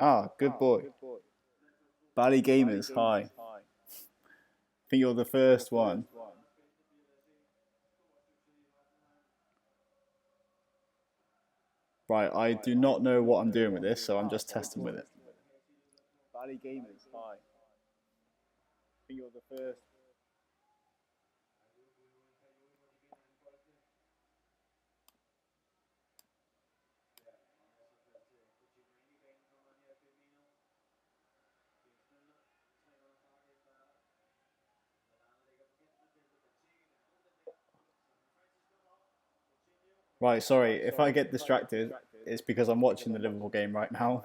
Ah, good boy. Bally Gamers, hi. I think you're the first one. Right, I do not know what I'm doing with this, so I'm just testing with it. Bally Gamers, hi. I think you're the first. Right, sorry, if I get distracted, it's because I'm watching the Liverpool game right now.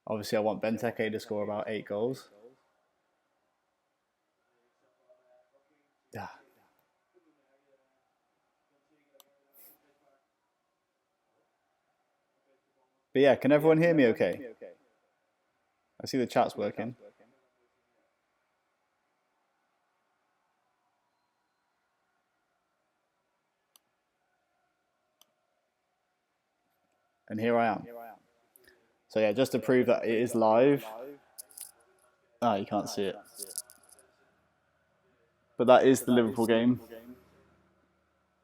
Obviously, I want Benteke to score about 8 goals. Yeah. But yeah, can everyone hear me okay? I see the chat's working. And here I am. So yeah, just to prove that it is live. Ah, you can't see it. But that is the Liverpool game.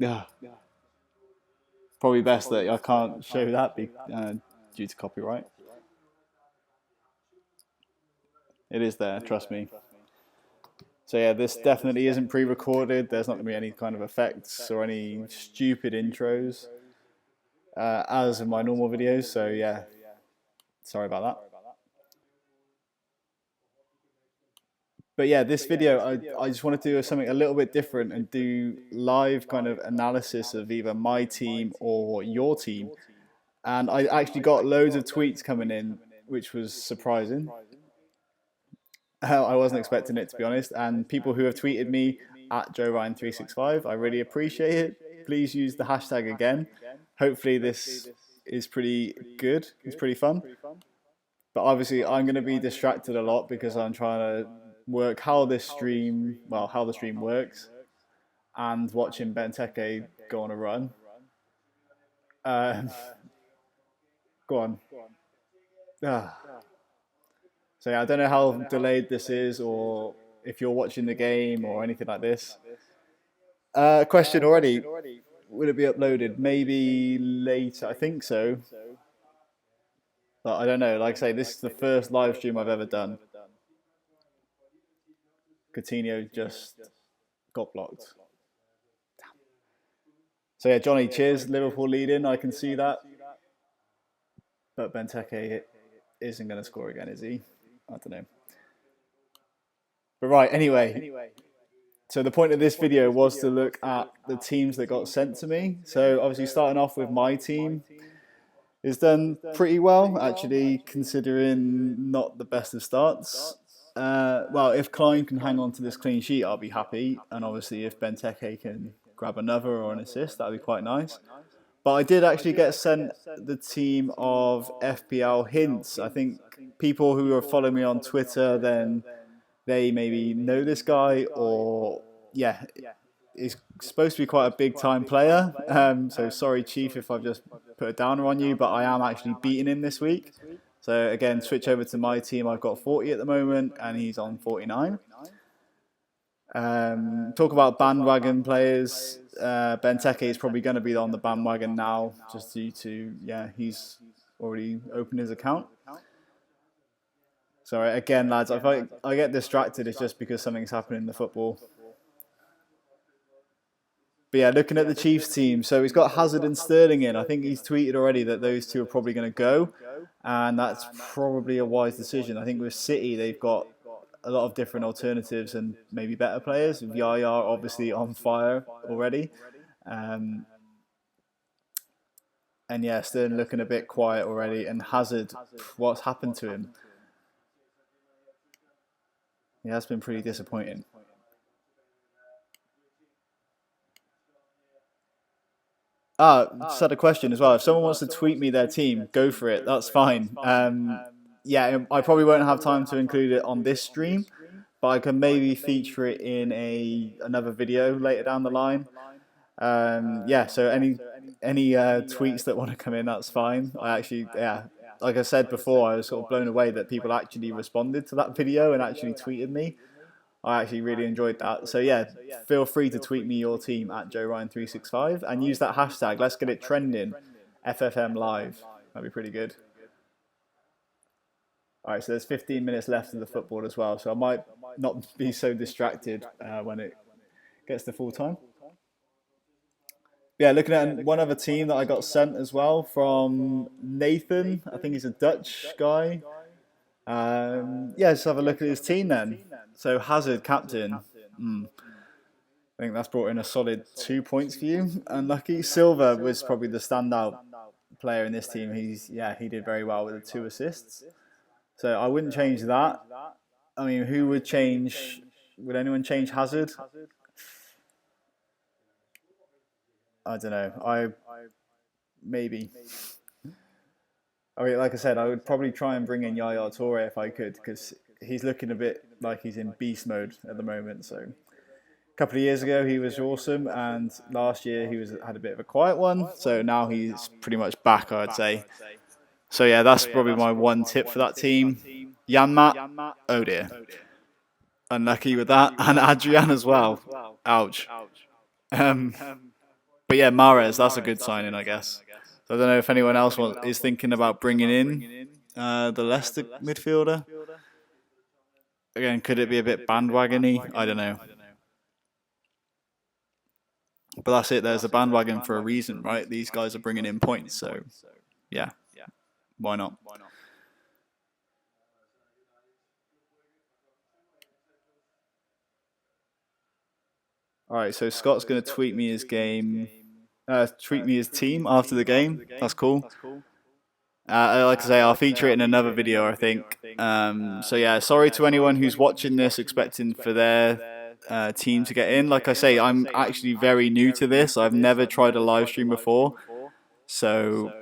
Yeah. Probably best that I can't show that due to copyright. It is there, trust me. So yeah, this definitely isn't pre-recorded. There's not going to be any kind of effects or any stupid intros, as in my normal videos. So yeah, sorry about that. But yeah, this video, I just want to do something a little bit different and do live kind of analysis of either my team or your team. And I actually got loads of tweets coming in, which was surprising. I wasn't expecting it, to be honest. And people who have tweeted me at JoeRyan365, I really appreciate it. Please use the hashtag again. Hopefully this is pretty good. It's pretty fun. But obviously I'm going to be distracted a lot because I'm trying to work how the stream works and watching Benteke go on a run. Go on. Ah. So yeah, I don't know how delayed this is or if you're watching the game or anything like this. Question already. Will it be uploaded? Maybe later. I think so. But I don't know. Like I say, this is the first live stream I've ever done. Coutinho just got blocked. So yeah, Johnny, cheers. Liverpool leading. I can see that. But Benteke isn't going to score again, is he? I don't know. But right, anyway. So the point of this video was to look at the teams that got sent to me. So obviously starting off with my team is done pretty well, actually, considering not the best of starts. Well, if Klein can hang on to this clean sheet, I'll be happy. And obviously if Benteke can grab another or an assist, that'd be quite nice. But I did actually get sent the team of FPL hints. I think people who are following me on Twitter, then they maybe know this guy, or yeah, he's supposed to be quite a big time player. So sorry, Chief, if I've just put a downer on you, but I am actually beating him this week. So again, switch over to my team. I've got 40 at the moment, and he's on 49. Talk about bandwagon players. Benteke is probably going to be on the bandwagon now, just due to he's already opened his account. Sorry again, lads. If I get distracted, it's just because something's happening in the football. But yeah, looking at the Chiefs team, so he's got Hazard and Sterling in. I think he's tweeted already that those two are probably going to go, and that's probably a wise decision. I think with City, they've got a lot of different alternatives and maybe better players. Yaya obviously on fire already. And yeah, Sterling looking a bit quiet already. And Hazard, what's happened to him? He has been pretty disappointing. Just had a question as well. If someone wants to tweet me their team, go for it. That's fine. Yeah, I probably won't have time to include it on this stream, but I can maybe feature it in another video later down the line. Yeah, so any tweets that want to come in, that's fine. I actually, yeah, like I said before, I was sort of blown away that people actually responded to that video and actually tweeted me. I actually really enjoyed that. So yeah, feel free to tweet me your team at JoeRyan365 and use that hashtag. Let's get it trending. FFM Live. That'd be pretty good. All right, so there's 15 minutes left of the football as well, so I might not be so distracted when it gets to full time. Yeah, looking at one other team that I got sent as well from Nathan. I think he's a Dutch guy. Yeah, let's have a look at his team then. So Hazard, captain. I think that's brought in a solid 2 points for you. Unlucky. Silva was probably the standout player in this team. He did very well with the 2 assists. So I wouldn't change that. I mean, who would change? Would anyone change Hazard? I don't know. Maybe. I mean, like I said, I would probably try and bring in Yaya Toure if I could, because he's looking a bit like he's in beast mode at the moment. So a couple of years ago he was awesome, and last year he had a bit of a quiet one. So now he's pretty much back, I'd say. So yeah, that's probably my one tip for that team. Janmaat, oh dear, unlucky with that, and Adrian as well. Ouch. But yeah, Mahrez, that's a good signing, I guess. So I don't know if anyone else is thinking about bringing in the Leicester midfielder. Again, could it be a bit bandwagony? I don't know. But that's it. There's a bandwagon for a reason, right? These guys are bringing in points, so yeah, why not? All right, so Scott's going to tweet me his game. Tweet me his team after the game. That's cool. Like I say, I'll feature it in another video, I think. So yeah, sorry to anyone who's watching this expecting for their team to get in. Like I say, I'm actually very new to this. I've never tried a live stream before. So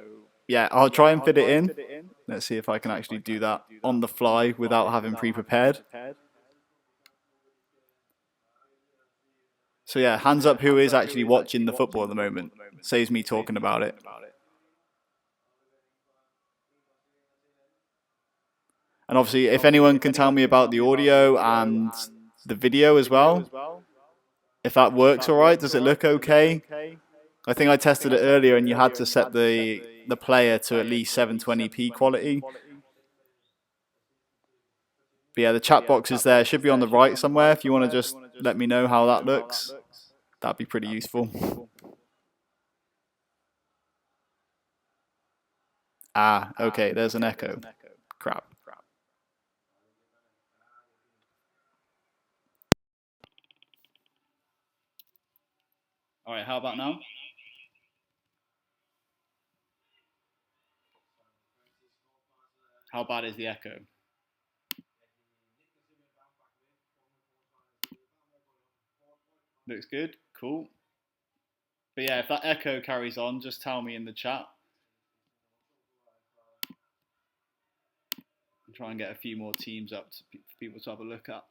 yeah, I'll try and fit it in. Let's see if I can actually do that on the fly without having pre-prepared. So yeah, hands up who is actually watching the football at the moment. Saves me talking about it. And obviously, if anyone can tell me about the audio and the video as well, if that works all right, does it look okay? I think I tested it earlier and you had to set the player to at least 720p quality. But yeah, the chat box is there. It should be on the right somewhere. If you want to just let me know how that looks, that'd be pretty useful. Ah, okay, there's an echo. Crap. All right, how about now? How bad is the echo? Looks good, cool. But yeah, if that echo carries on, just tell me in the chat. I'll try and get a few more teams up for people to have a look at.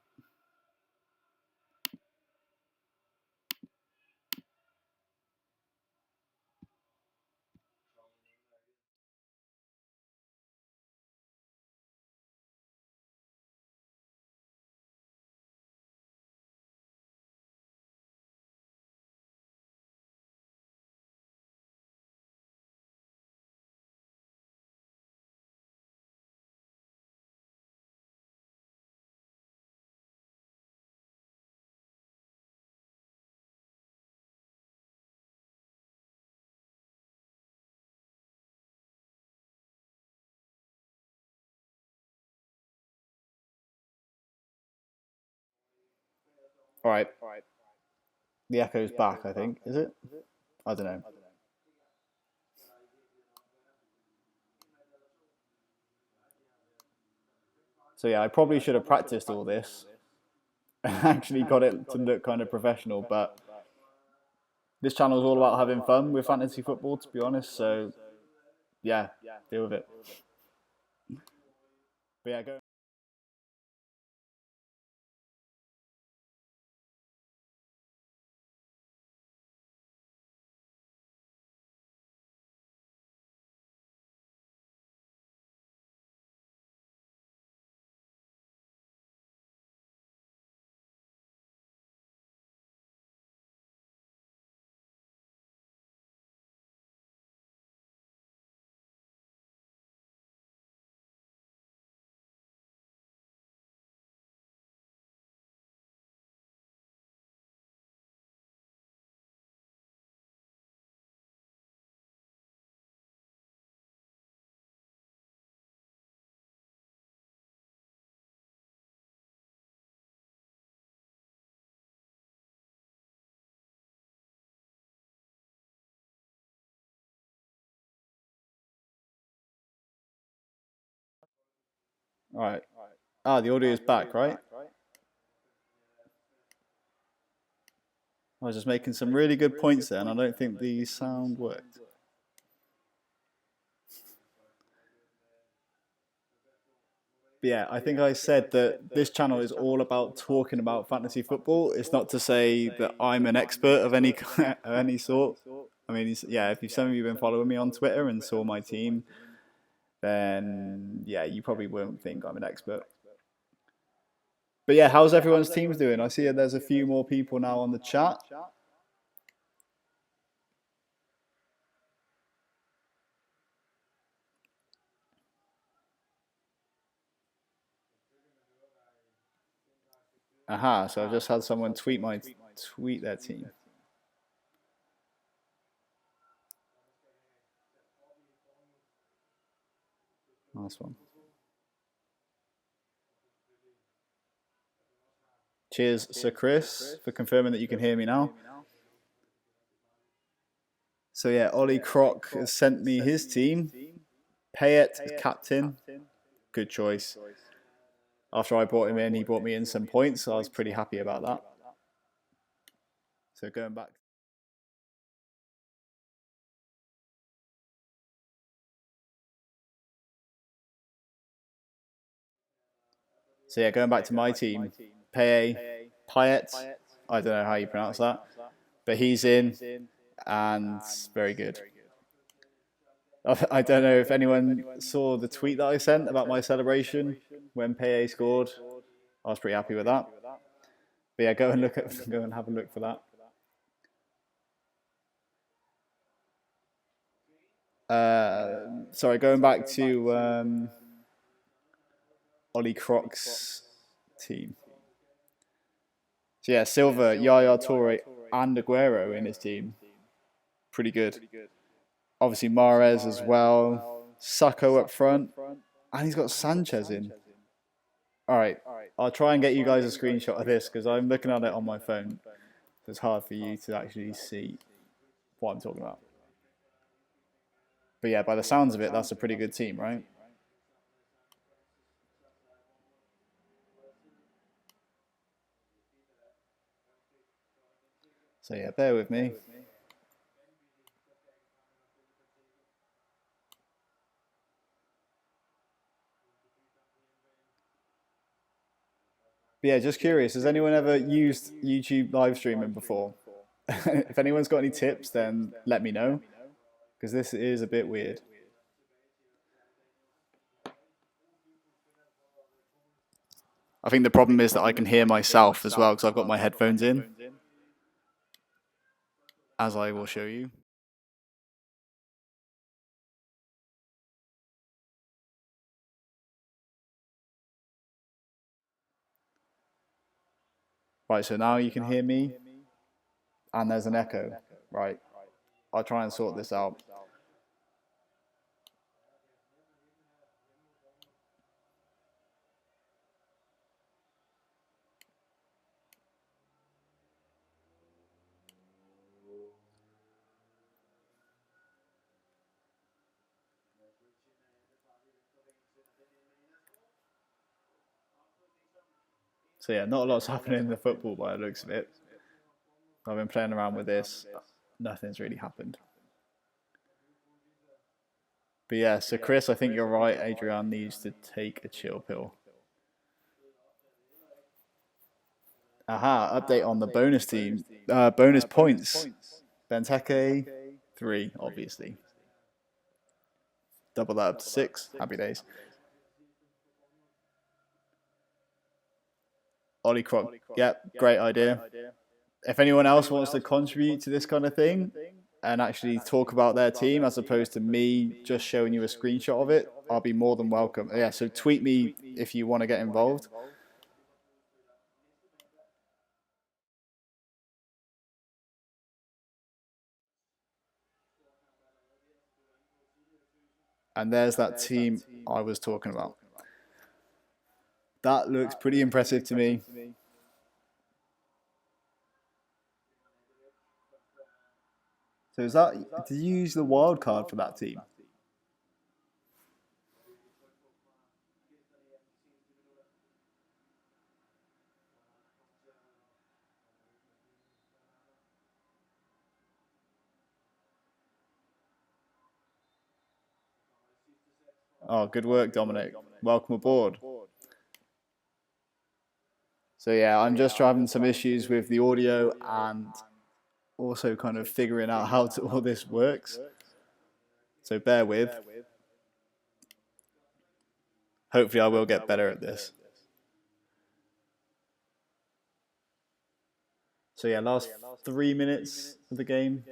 All right. The echo's back, I think. Is it? I don't know. So yeah, I probably should have practiced all this and actually got it to look kind of professional, but This channel is all about having fun with fantasy football, to be honest. So yeah, deal with it. But yeah, go. All right. Ah, the audio is back, right? I was just making some really good points there, and I don't think the sound worked. But yeah, I think I said that this channel is all about talking about fantasy football. It's not to say that I'm an expert of any of any sort. I mean, yeah, if some of you have been following me on Twitter and saw my team, then yeah, you probably won't think I'm an expert. But yeah, how's everyone's teams doing? I see there's a few more people now on the chat. Aha, so I've just had someone tweet their team. Nice one. Cheers, Sir Chris, for confirming that you can hear me now. So yeah, Ollie Croc has sent me his team. Payet as captain. Good choice. After I brought him in, he brought me in some points, so I was pretty happy about that. So going back. So yeah, going back to my team, Payet, I don't know how you pronounce that, but he's in, and very good. I don't know if anyone saw the tweet that I sent about my celebration when Payet scored. I was pretty happy with that. But yeah, go and have a look for that. Sorry, going back to Ollie Croc's team. So yeah, Silva, Yaya Toure, and Aguero in his team. Pretty good. Obviously Mahrez as well. Sacco up front, and he's got Sanchez in. All right, I'll try and get you guys a screenshot of this because I'm looking at it on my phone. So it's hard for you to actually see what I'm talking about. But yeah, by the sounds of it, that's a pretty good team, right? So yeah, bear with me. But yeah, just curious, has anyone ever used YouTube live streaming before? If anyone's got any tips, then let me know, because this is a bit weird. I think the problem is that I can hear myself as well, because I've got my headphones in, as I will show you. Right, so now you can hear me, and there's an echo. Right, I'll try and sort this out. So yeah, not a lot's happening in the football by the looks of it. I've been playing around with this. nothing's really happened. But yeah, so Chris, I think you're right. Adrian needs to take a chill pill. Aha, update on the bonus team. Bonus points. Benteke, 3, obviously. Double that up to 6. Happy days. Ollie Croc, yep, great idea. If anyone else wants to contribute to this kind of thing and actually talk about their team as opposed to me just showing you a screenshot of it, I'll be more than welcome. Yeah, so tweet me if you want to get involved. And there's that team I was talking about. That looks pretty impressive to me. So is that, did you use the wild card for that team? Oh, good work, Dominic. Welcome aboard. So yeah, I'm just having some issues with the audio and also kind of figuring out how all this works. So bear with. Hopefully I will get better at this. So yeah, last 3 minutes of the game.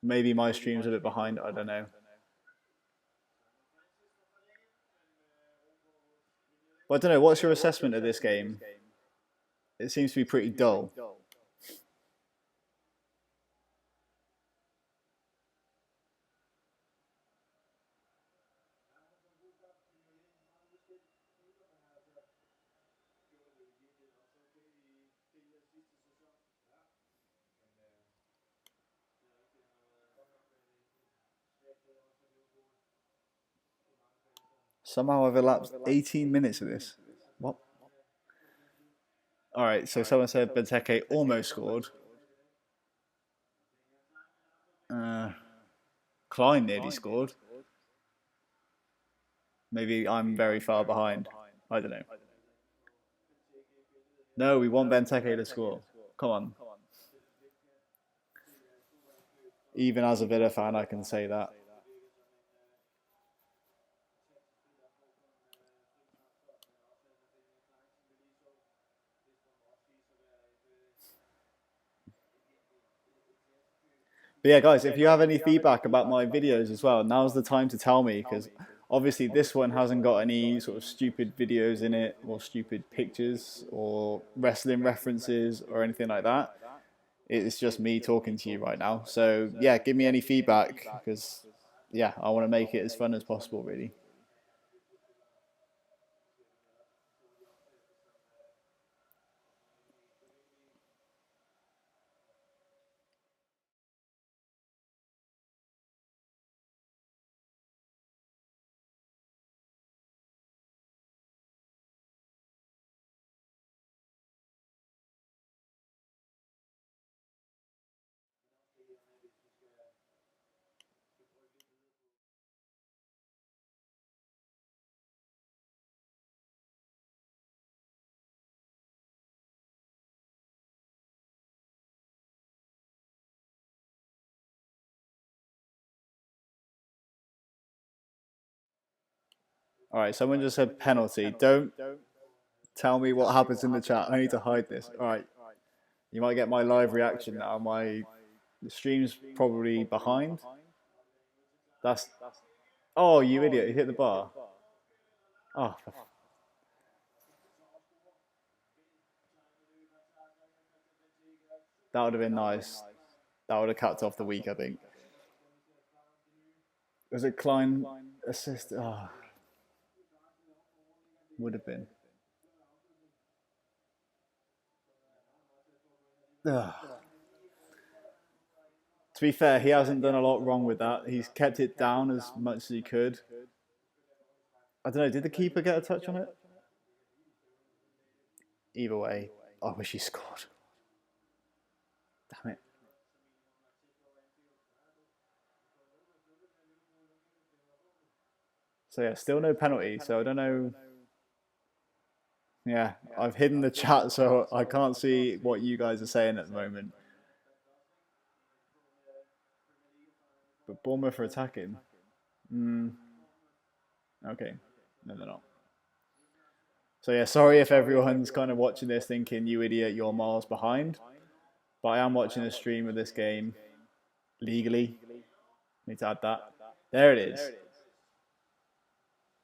Maybe my stream's a bit behind, I don't know. Well, I don't know, what's your assessment of this game? It seems to be pretty dull. Somehow I've elapsed 18 minutes of this. What? Alright, so someone said Benteke almost scored. Klein nearly scored. Maybe I'm very far behind. I don't know. No, we want Benteke to score. Come on. Even as a Villa fan, I can say that. But yeah, guys, if you have any feedback about my videos as well, now's the time to tell me, because obviously this one hasn't got any sort of stupid videos in it or stupid pictures or wrestling references or anything like that. It's just me talking to you right now. So yeah, give me any feedback, because yeah, I want to make it as fun as possible, really. All right, someone just said penalty. Don't tell me what happens in the chat. I need to hide this. All right, you might get my live reaction now. My stream's probably behind. That's. Oh, you idiot! You hit the bar. Oh. That would have been nice. That would have capped off the week, I think. Was it Klein assist? Oh. Would have been. Ugh. To be fair, he hasn't done a lot wrong with that. He's kept it down as much as he could. I don't know, did the keeper get a touch on it? Either way, I wish he scored. Damn it. So yeah, still no penalty. So I don't know. Yeah, I've hidden the chat, so I can't see what you guys are saying at the moment. But Bournemouth are attacking. Okay, no, they're not. So yeah, sorry if everyone's kind of watching this thinking, you idiot, you're miles behind. But I am watching a stream of this game legally. Need to add that. There it is.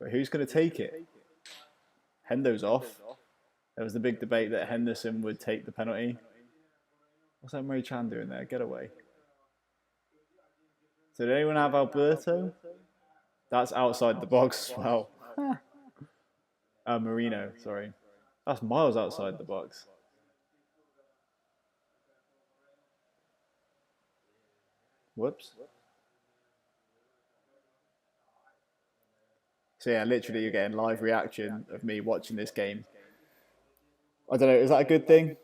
But who's going to take it? Hendo's off. There was the big debate that Henderson would take the penalty. What's that Murray Chan doing there? Get away. So did anyone have Alberto? That's outside the box as well. Marino, sorry. That's miles outside the box. Whoops. So yeah, literally you're getting live reaction of me watching this game. I don't know, is that a good thing?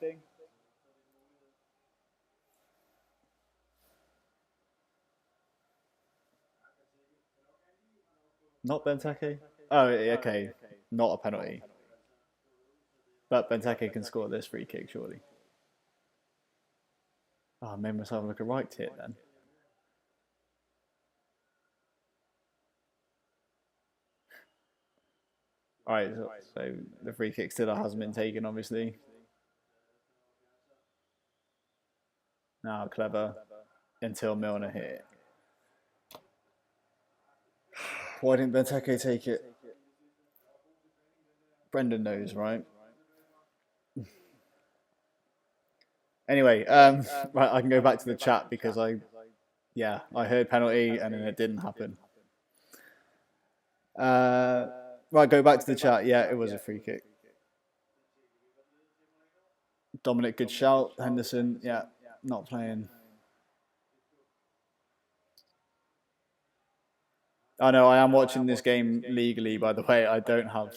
Not Benteke? Oh, okay. Not a penalty. But Benteke can score this free kick, surely. Oh, I made myself look a right tit then. Alright, so the free kick still hasn't been taken, obviously. Now, clever. Until Milner hit it. Why didn't Benteke take it? Brendan knows, right? Anyway, right, I can go back to the chat because I heard penalty and then it didn't happen. Right, go back to the chat. Yeah, it was a free kick. Dominic, good shout. Henderson, yeah, not playing. I know I am watching this game legally. By the way, I don't have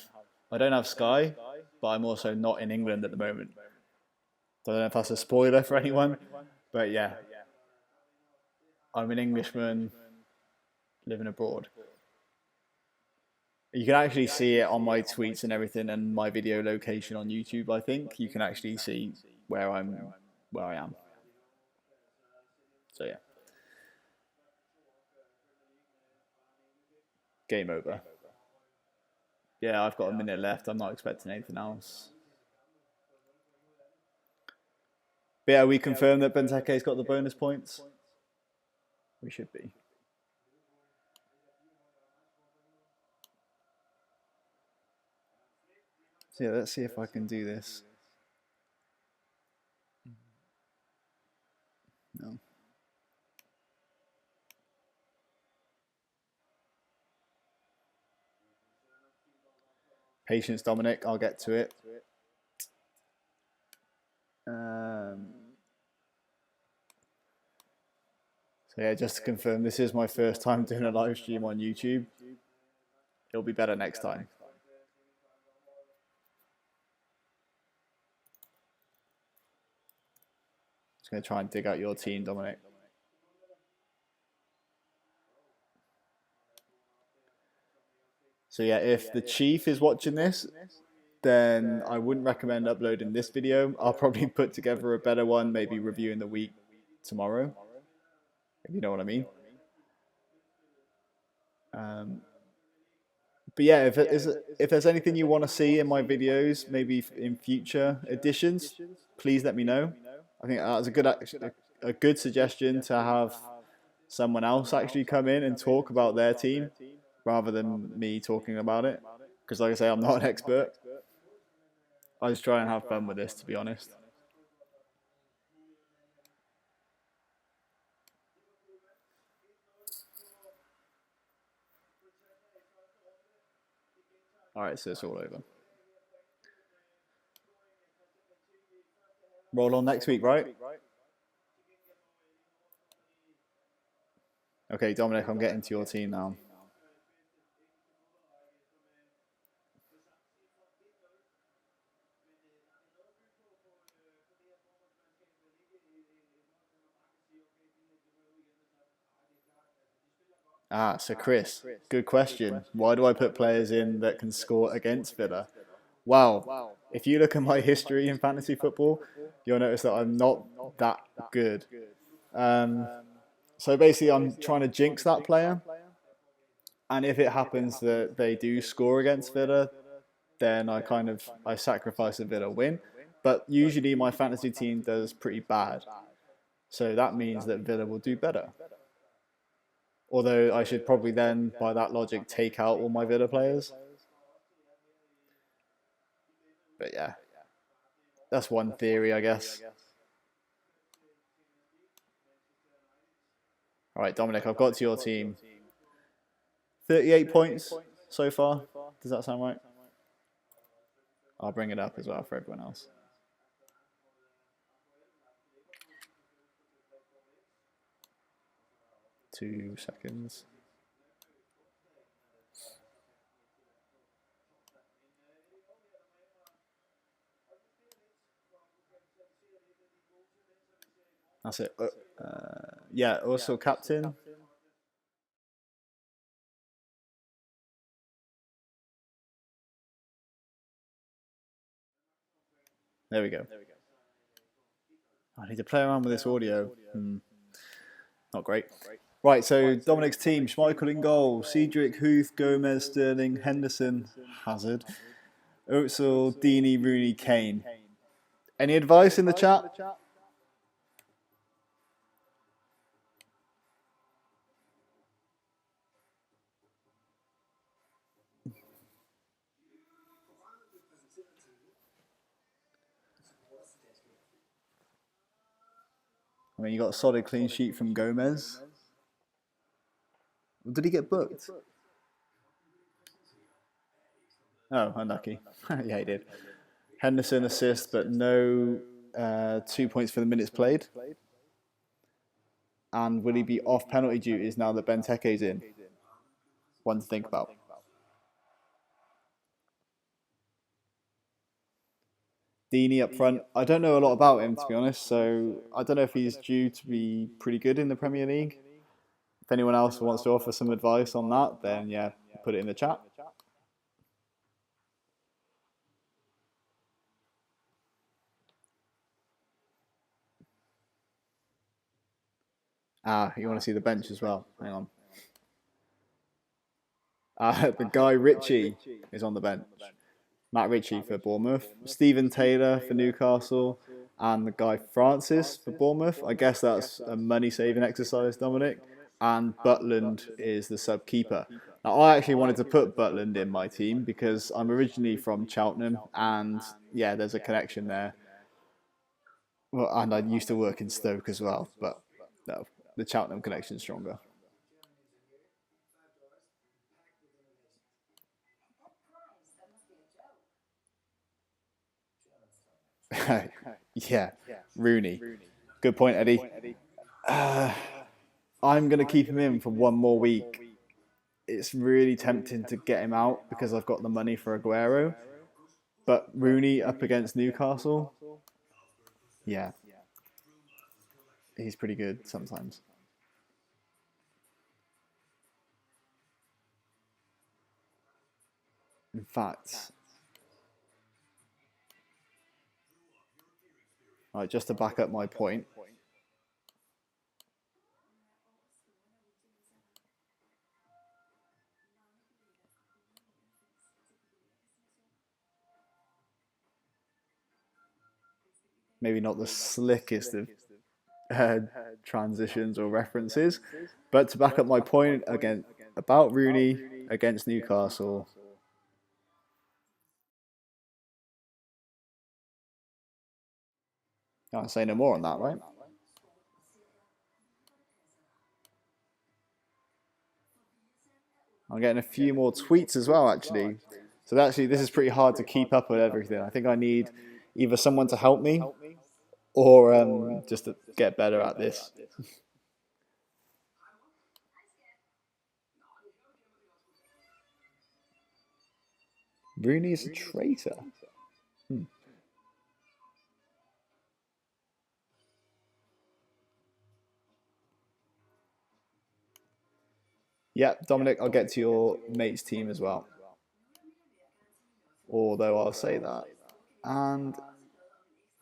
Sky, but I'm also not in England at the moment. Don't know if that's a spoiler for anyone, but yeah, I'm an Englishman living abroad. You can actually see it on my tweets and everything, and my video location on YouTube. I think you can actually see where I am. So yeah, game over. Yeah, I've got a minute left. I'm not expecting anything else. But yeah, we confirmed that Benteke's got the bonus points. We should be. So yeah, let's see if I can do this. No. Patience, Dominic. I'll get to it. So yeah, just to confirm, this is my first time doing a live stream on YouTube. It'll be better next time. Just going to try and dig out your team, Dominic. So yeah, if the Chief is watching this, then I wouldn't recommend uploading this video. I'll probably put together a better one, maybe reviewing the week tomorrow, if you know what I mean. But yeah, if there's anything you want to see in my videos, maybe in future editions, please let me know. I think that was a good suggestion to have someone else actually come in and talk about their team rather than me talking about it. Because like I say, I'm not an expert. I just try and have fun with this, to be honest. Alright, so it's all over. Roll on next week, right? Okay, Dominic, I'm getting to your team now. So Chris, good question. Why do I put players in that can score against Villa? Well, if you look at my history in fantasy football, you'll notice that I'm not that good. So basically, I'm trying to jinx that player. And if it happens that they do score against Villa, then I sacrifice a Villa win. But usually my fantasy team does pretty bad. So that means that Villa will do better. Although I should probably then, by that logic, take out all my Villa players. But yeah, that's one theory, I guess. All right, Dominic, I've got to your team. 38 points so far. Does that sound right? I'll bring it up as well for everyone else. Two seconds. That's it. Yeah, also captain. There we go. I need to play around with this audio. Not great. Right, so Dominic's team: Schmeichel in goal, Cedric, Huth, Gomez, Sterling, Henderson, Hazard, Özil, Deeney, Rooney, Kane. Any advice in the chat? I mean, you got a solid clean sheet from Gomez. Did he get booked? Oh, unlucky. Yeah, he did. Henderson assist, but no 2 points for the minutes played. And will he be off penalty duties now that Benteke's in? One to think about. Deeney up front. I don't know a lot about him, to be honest, so I don't know if he's due to be pretty good in the Premier League. If anyone else wants to offer some advice on that, then yeah, put it in the chat. You want to see the bench as well? Hang on. The guy Ritchie is on the bench. Matt Ritchie for Bournemouth. Stephen Taylor for Newcastle. And the guy Francis for Bournemouth. I guess that's a money-saving exercise, Dominic. And Butland is the sub-keeper. Now, I actually wanted to put Butland in my team because I'm originally from Cheltenham. And yeah, there's a connection there. Well, and I used to work in Stoke as well. But no, the Cheltenham connection is stronger. Yeah, Rooney. Good point, Eddie. I'm going to keep him in for one more week. It's really tempting to get him out because I've got the money for Aguero. But Rooney up against Newcastle, yeah, he's pretty good sometimes. In fact, right, just to back up my point, maybe not the slickest of transitions or references, but to back up my point again about Rooney against Newcastle. I'll say no more on that, right? I'm getting a few more tweets as well, actually. So actually, this is pretty hard to keep up with everything. I think I need either someone to help me or just to get better at this. Rooney is a traitor. Yeah, Dominic, I'll get to your mate's team as well. Although I'll say that. And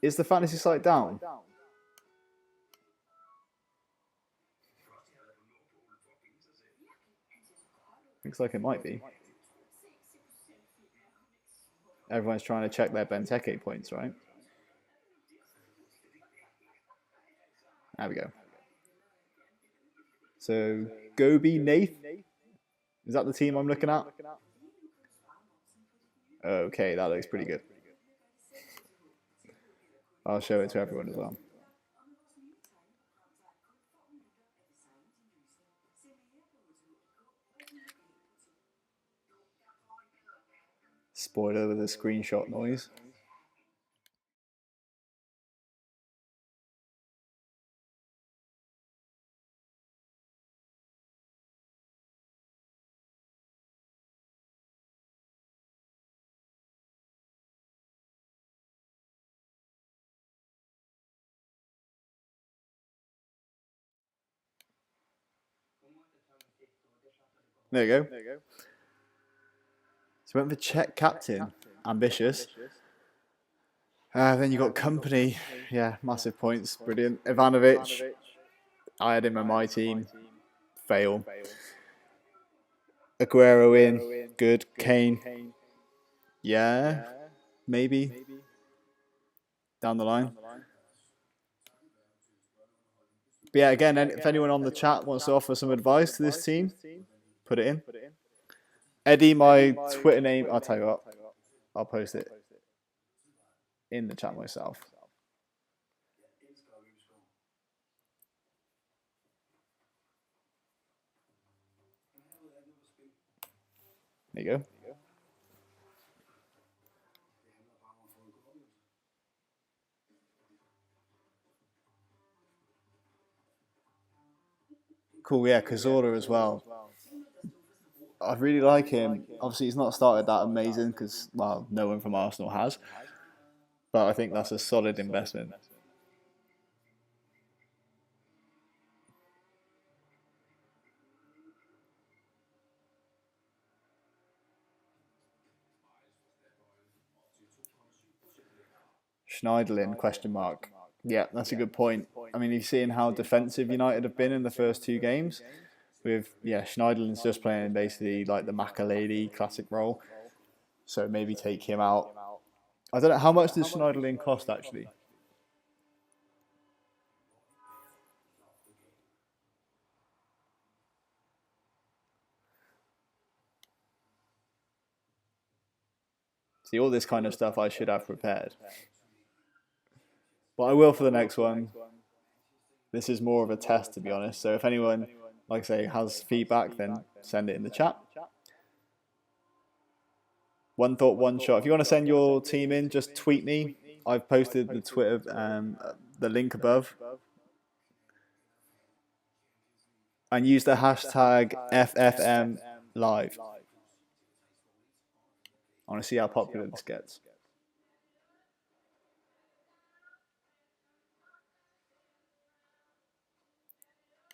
is the fantasy site down? Looks like it might be. Everyone's trying to check their Benteke points, right? There we go. So, Gobi Nath? Is that the team I'm looking at? Okay, that looks pretty good. I'll show it to everyone as well. Spoiler with a screenshot noise. There you go. So went for Czech captain. Ambitious. Then you got Company. Yeah, massive points. Brilliant. Ivanovic. I had him on my team. Fail. Aguero in. Good. Kane. Yeah. Maybe. Down the line. But yeah, again, if anyone on the chat wants to offer some advice to this team, put it in. Eddie, my Twitter name, I'll tell you what, I'll post it in the chat myself. There you go. Cool, yeah, Cazorla as well. I really like him. Obviously, he's not started that amazing because, well, no one from Arsenal has. But I think that's a solid investment. Schneiderlin, question mark. Yeah, that's a good point. I mean, you've seen how defensive United have been in the first two games. With, yeah, Schneiderlin's just playing basically like the Makaleli classic role. So maybe take him out. I don't know, how much does Schneiderlin cost actually? See, all this kind of stuff I should have prepared. But I will for the next one. This is more of a test, to be honest. So if anyone, like I say, has feedback, then send it in the chat. One thought, one shot. If you want to send your team in, just tweet me. I've posted the Twitter, the link above. And use the hashtag FFMLive. I want to see how popular this gets.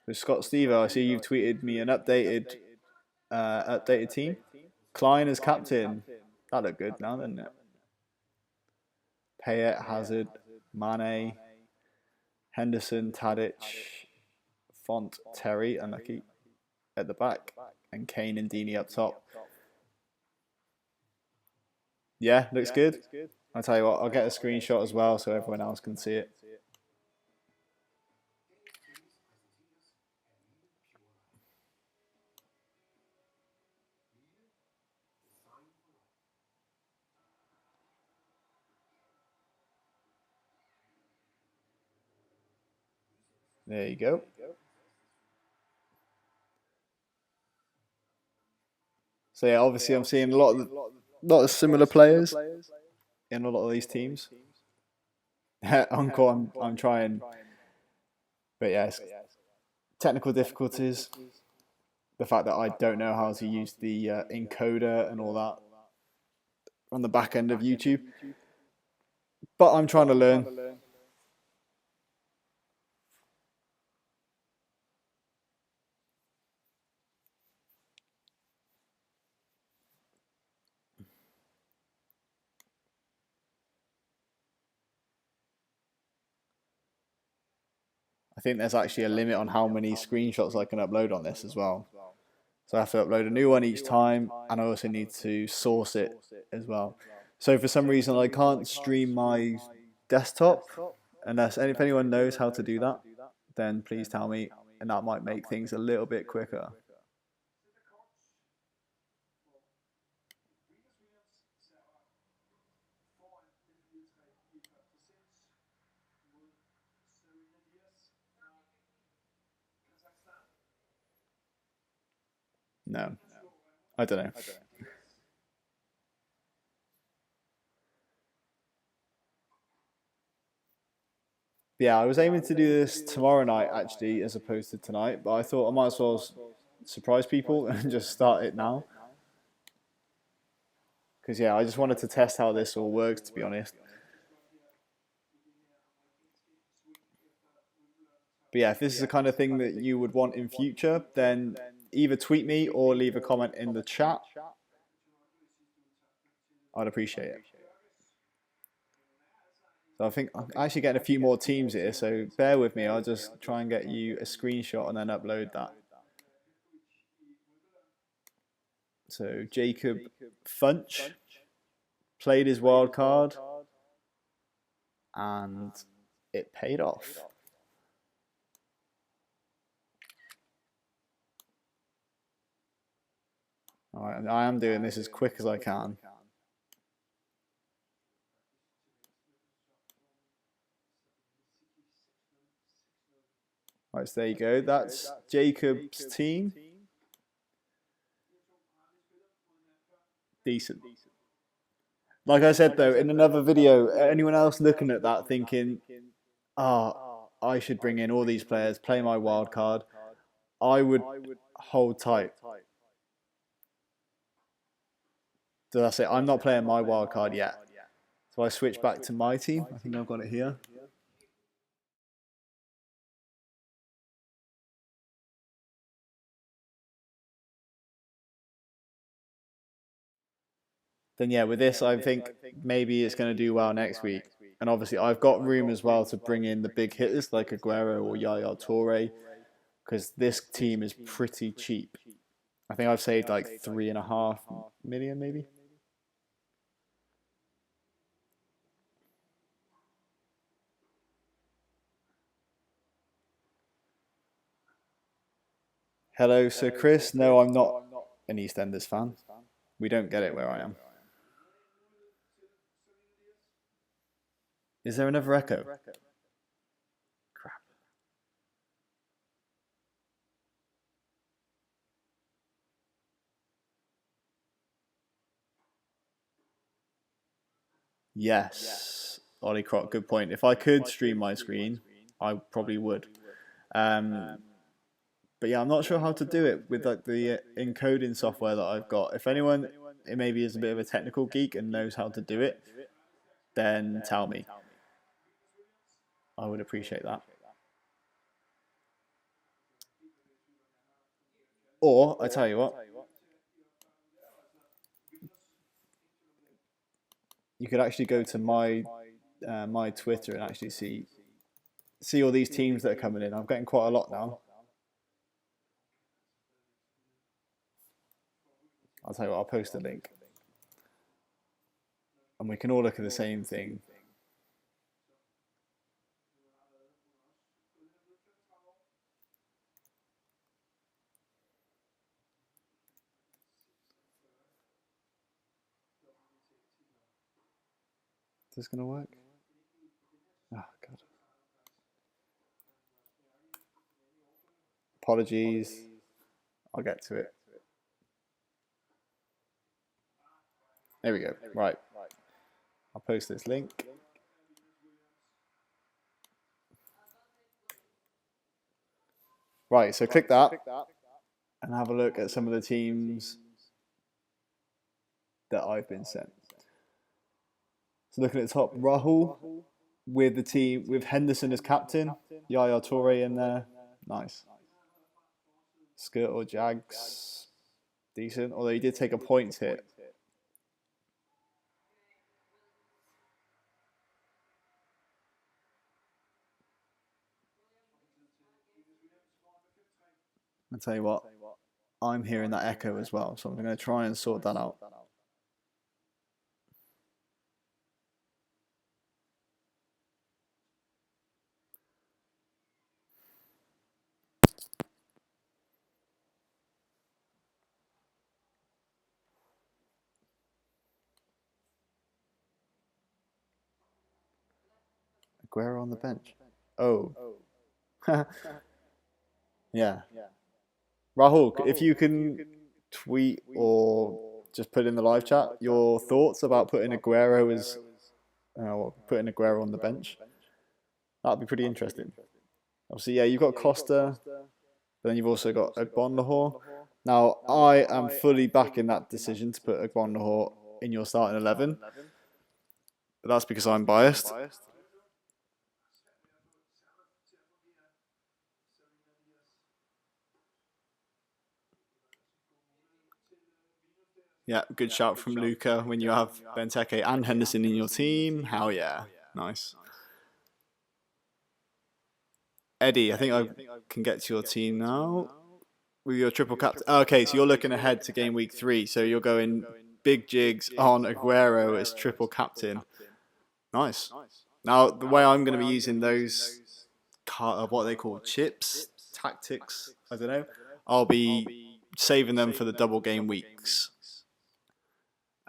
So Scott Stevo, I see you've tweeted me an updated team. Klein as captain. That looked good now, didn't it? Payet, Hazard, Mane, Henderson, Tadic, Font, Terry, unlucky at the back, and Kane and Deeney up top. Yeah, looks good. I'll tell you what, I'll get a screenshot as well so everyone else can see it. There you go. So yeah, obviously I'm seeing a lot of similar players in a lot of these teams. Uncle, I'm trying, but yes, technical difficulties. The fact that I don't know how to use the encoder and all that on the back end of YouTube, but I'm trying to learn. think there's actually a limit on how many screenshots I can upload on this as well. So I have to upload a new one each time, and I also need to source it as well. So for some reason I can't stream my desktop, unless if anyone knows how to do that, then please tell me, and that might make things a little bit quicker. No, I don't know. Yeah, I was aiming to do this tomorrow night actually, as opposed to tonight, but I thought I might as well surprise people and just start it now. Because yeah, I just wanted to test how this all works, to be honest. But yeah, if this is the kind of thing that you would want in future, then either tweet me or leave a comment in the chat. I'd appreciate it. So I think I'm actually getting a few more teams here, so bear with me. I'll just try and get you a screenshot and then upload that. So Jacob Funch played his wild card, and it paid off. All right, I am doing this as quick as I can. Right, so there you go. That's Jacob's team. Decent. Like I said though, in another video, anyone else looking at that thinking, I should bring in all these players, play my wild card, I would hold tight. So that's it. I'm not playing my wild card yet. So I switch back to my team. I think I've got it here. Then yeah, with this, I think maybe it's going to do well next week. And obviously, I've got room as well to bring in the big hitters like Aguero or Yaya Toure, because this team is pretty cheap. I think I've saved like 3.5 million, maybe. Hello, Sir Chris. No, I'm not an EastEnders fan. We don't get it where I am. Is there another echo? Crap. Yes. Ollie Croc, good point. If I could stream my screen, I probably would. But yeah, I'm not sure how to do it with like the encoding software that I've got. If anyone maybe is a bit of a technical geek and knows how to do it, then tell me. I would appreciate that. Or I tell you what, you could actually go to my my Twitter and actually see all these teams that are coming in. I'm getting quite a lot now. I'll tell you what, I'll post a link. And we can all look at the same thing. Is this going to work? Oh, God. Apologies. I'll get to it. There we go. Right. I'll post this link. Right, so click that and have a look at some of the teams that I've been sent. So looking at the top, Rahul with the team with Henderson as captain, Yaya Toure in there, nice. Skirt or Jags, decent. Although he did take a points hit. I'll tell you what, I'm hearing that echo as well, so I'm going to try and sort that out. Aguero on the bench. Oh. Yeah. Rahul, if you can tweet or just put in the live chat your thoughts about putting Aguero as putting Aguero on the bench, that'd be pretty interesting. Obviously, yeah, you've got Costa, but then you've also got Agbonlahor. Now, I am fully backing that decision to put Agbonlahor in your starting 11, but that's because I'm biased. Yeah, good shout from Luca when you have Benteke and Henderson in your team. Hell yeah. Nice. Eddie, I think I can get to your team now. With your triple captain. Okay, so you're looking ahead to game week 3. So you're going big jigs on Aguero as triple captain. Nice. Now, the way I'm going to be using those, what they call chips, tactics, I don't know, I'll be saving them for the double game weeks.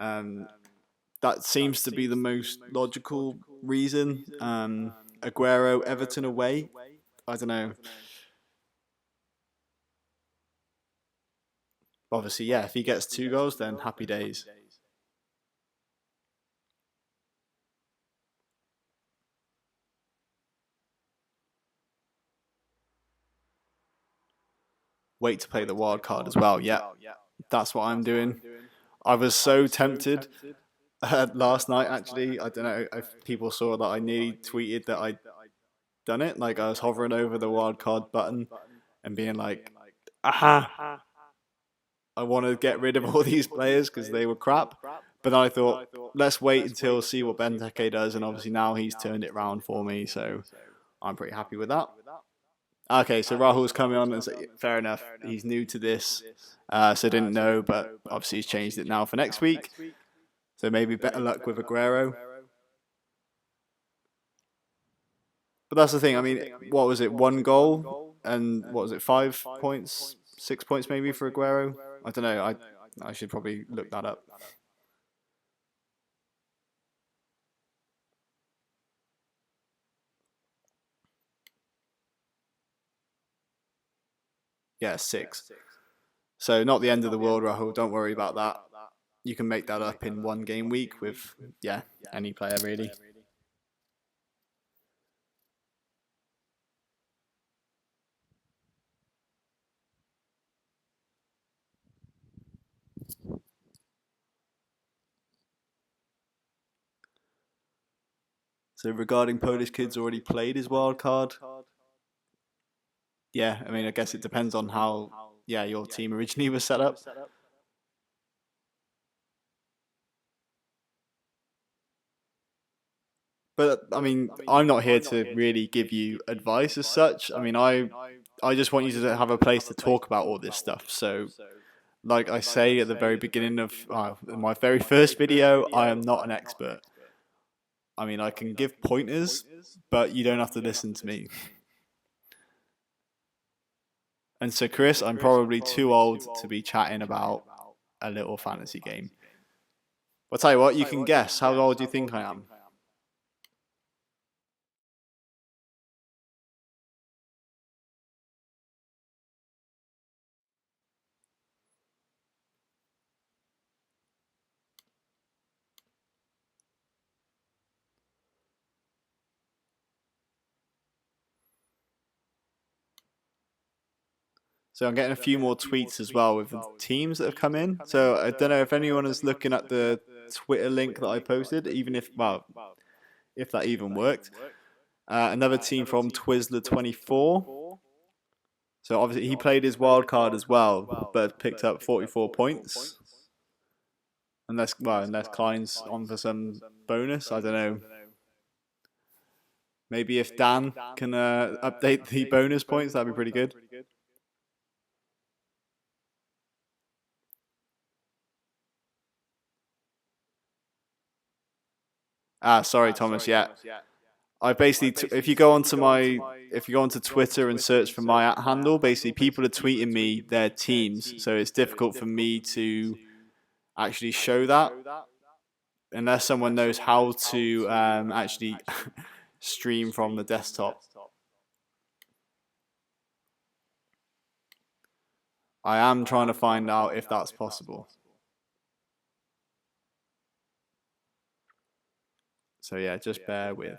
That seems to be the most logical reason. Aguero, Everton away. I don't know. Obviously, yeah, if he gets 2 goals, then happy days. Wait to play the wild card as well. Yeah, that's what I'm doing. I was so tempted last night, actually. I don't know if people saw that I nearly tweeted that I'd done it. Like, I was hovering over the wild card button and being like, aha, I want to get rid of all these players because they were crap. But then I thought, let's wait until see what Benteke does. And obviously now he's turned it around for me. So I'm pretty happy with that. Okay, so Rahul's coming on and say, fair enough. He's new to this, so didn't know, but obviously he's changed it now for next week. So maybe better luck with Aguero. But that's the thing. I mean, what was it? 1 goal and what was it? 5 points, 6 points maybe for Aguero. I don't know. I should probably look that up. Yeah, 6. So not the end of the world, Rahul. Don't worry about that. You can make that up in 1 game week with, yeah, any player really. So regarding Polish kids already played his wild card. Yeah, I mean, I guess it depends on how your team originally was set up. But I mean, I'm not here to really give you advice as such. I mean, I just want you to have a place to talk about all this stuff. So, like I say at the very beginning of my very first video, I am not an expert. I mean, I can give pointers, but you don't have to listen to me. And so, Chris, I'm probably too old to be chatting about a little fantasy game. I'll tell you what, you can guess. How old do you think I am? So I'm getting a few more tweets as well with the teams that have come in. So I don't know if anyone is looking at the Twitter link that I posted, even if that even worked. Another team from Twizzler24. So obviously he played his wild card as well, but picked up 44 points. Unless Klein's on for some bonus, I don't know. Maybe if Dan can update the bonus points, that'd be pretty good. Sorry, Thomas. Yeah, I basically, if you go onto Twitter and search for my @handle, basically people are tweeting me their teams, so it's difficult for me to actually show that unless someone knows how to actually stream from the desktop. I am trying to find out if that's possible. So yeah, just bear with.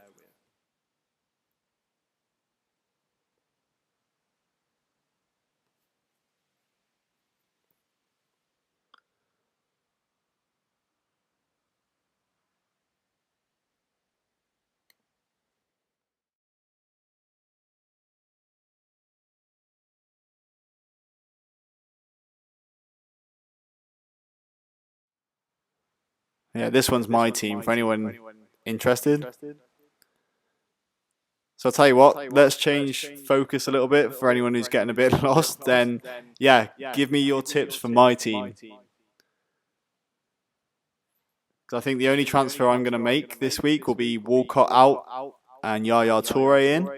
Yeah, this one's my team for anyone interested. So I'll tell you what, let's change focus a little bit for anyone who's getting a bit lost. Then, yeah, give me your tips for my team. Because I think the only transfer I'm going to make this week will be Walcott out and Yaya Toure in.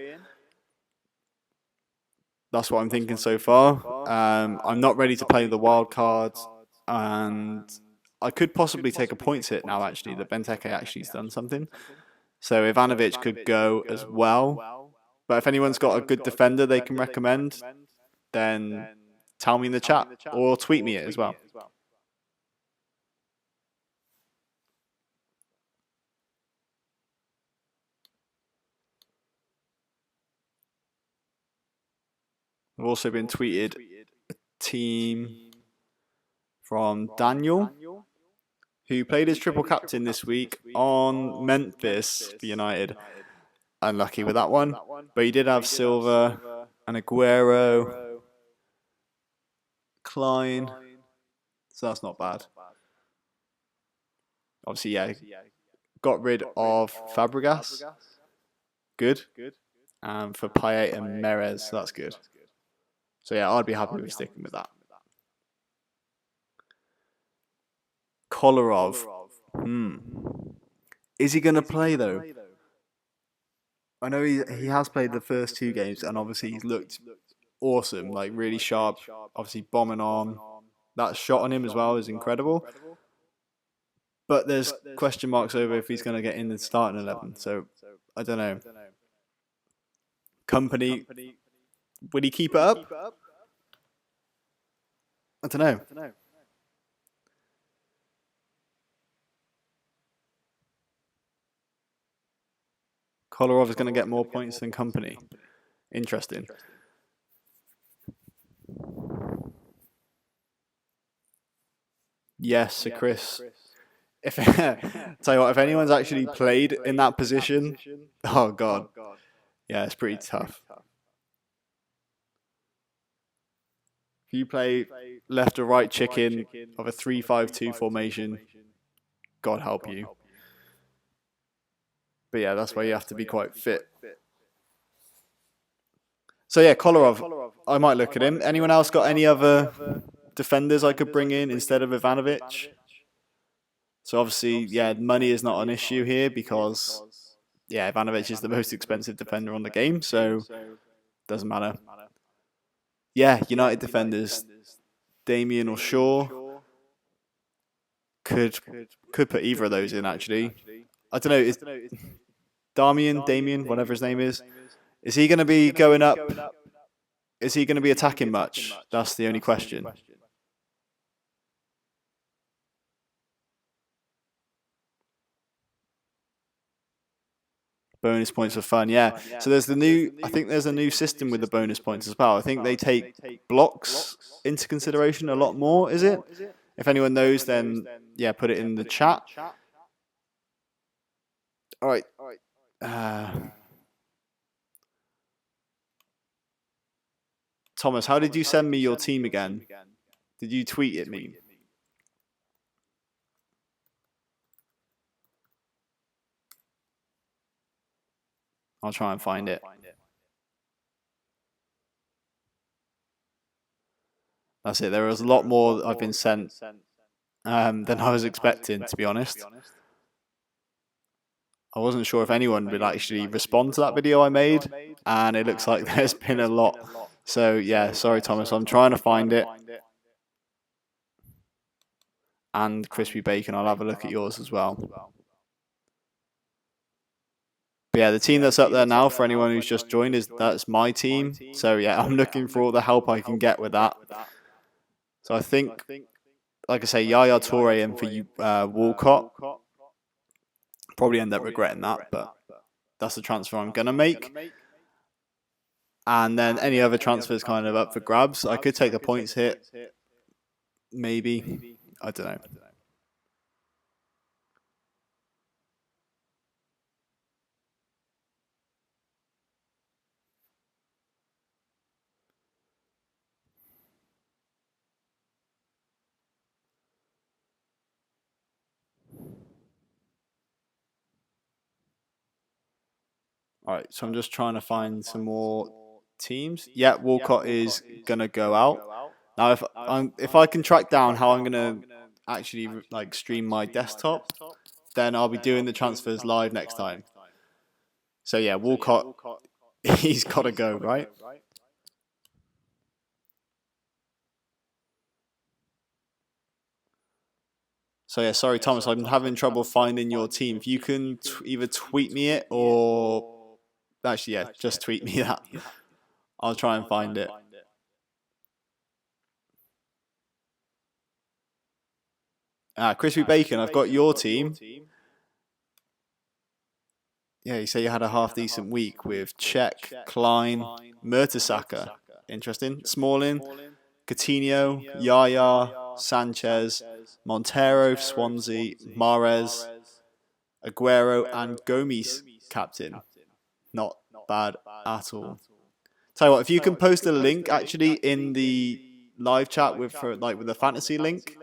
That's what I'm thinking so far. I'm not ready to play the wild cards, and I could possibly take a points hit now, actually, that Benteke actually has done something. So Ivanovic could go as well. But if anyone's got a good defender they can recommend, then tell me in the chat or tweet me it as well. I've also been tweeted a team from Daniel, who played as triple captain this week on Memphis for United. Unlucky with that one, but he did have Silva and Aguero, Klein, so that's not bad. Obviously, yeah, got rid of Fabregas, good, for Payet and Merez, so that's good. So yeah, I'd be happy with sticking with that. Kolarov, is he going to play though? I know he has played the first 2 games, and obviously he's looked awesome, like really sharp. Obviously bombing on. That shot on him as well is incredible. But there's question marks over if he's going to get in the starting 11. So I don't know. Kompany, would he keep it up? I don't know. Kolarov is going to get more points than Kompany. Interesting. Yes, Sir Chris. Tell you what, if anyone's actually played in that position, oh god, yeah, it's pretty tough. If you play left or right chicken of a 3-5-2 formation, God help you. But yeah, that's why you have to be quite fit. So yeah, Kolarov, I might look at him. Anyone else got any other defenders I could bring in instead of Ivanovic? So obviously, yeah, money is not an issue here because, yeah, Ivanovic is the most expensive defender on the game, so doesn't matter. Yeah, United defenders, Damien or Shaw, could put either of those in actually. I don't know. Is Damien, whatever his name is he going to be going up? Is he going to be attacking much? That's the only question. Bonus points for fun, yeah. So there's I think there's a new system with the bonus points as well. I think they take blocks into consideration a lot more, is it? If anyone knows, then yeah, put it in the chat. All right. Thomas, how did you send me your team again? Did you tweet at me? I'll try and find it. That's it. There was a lot more I've been sent than I was expecting, to be honest. I wasn't sure if anyone would actually respond to that video I made, and it looks like there's been a lot. So yeah, sorry Thomas, I'm trying to find it. And Crispy Bacon, I'll have a look at yours as well. But yeah, the team that's up there now, for anyone who's just joined, that's my team. So yeah, I'm looking for all the help I can get with that. So I think, like I say, Yaya Toure and for you, Walcott. Probably end up regretting that, but that's the transfer I'm going to make. And then any other transfers kind of up for grabs. I could take a points hit, maybe. I don't know. Alright, so I'm just trying to find some more teams. Yeah, Walcott is going to go out. Now, if I can track down how I'm going to actually like stream my desktop, then I'll be doing the transfers live next time. So yeah, Walcott, he's got to go, right? So yeah, sorry Thomas, I'm having trouble finding your team. If you can either tweet me it or actually yeah, just tweet me that. I'll try and find it. Crispy Bacon, I've got your team. Yeah, you say you had a half decent week with Cech, Klein, Mertesacker. Interesting. Smalling, Coutinho, Yaya, Sanchez, Montero, Swansea, Mahrez, Aguero, and Gomes captain. Not bad at all. Tell you what, if you can post a link actually in the live chat with the fantasy link,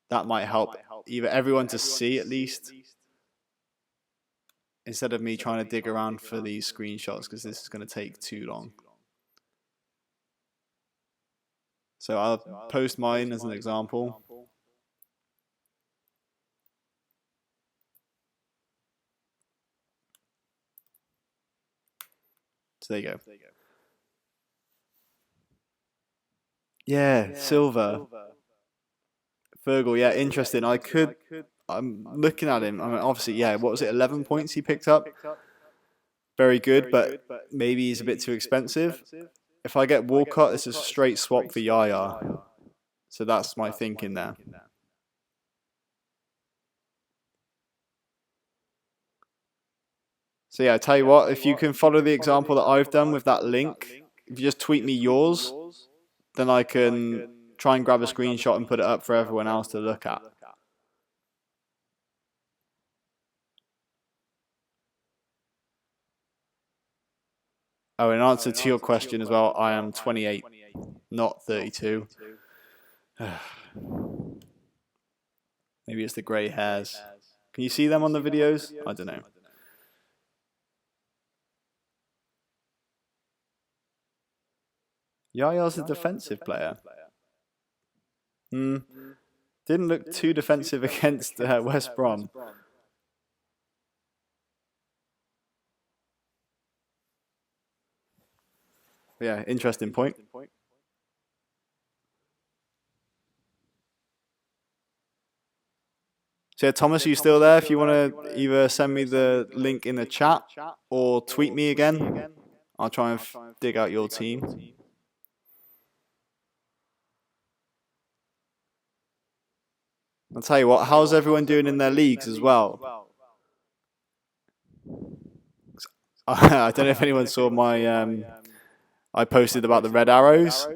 that might help either everyone to see at least, instead of me trying to dig around for these screenshots because this is going to take too long. So I'll post mine as an example. So there you go. Yeah, Silver. Fergal, yeah, interesting. I'm looking at him. I mean, obviously, yeah, what was it, 11 points he picked up? Very good, but maybe he's a bit too expensive. If I get Walcott, this is a straight swap for Yaya. So that's my thinking there. So yeah, I tell you what, if you can follow the example that I've done with that link, if you just tweet me yours, then I can try and grab a screenshot and put it up for everyone else to look at. Oh, in answer to your question as well, I am 28, not 32. Maybe it's the grey hairs. Can you see them on the videos? I don't know. Yaya's a defensive player. Didn't look too defensive against West Brom. Yeah, interesting point. So yeah, Thomas, are you still there? If you want to either send me the link in the chat or tweet me again, I'll try and dig out your team. I'll tell you what, how's everyone doing in their leagues as well? I don't know if anyone saw my, I posted about the red arrows.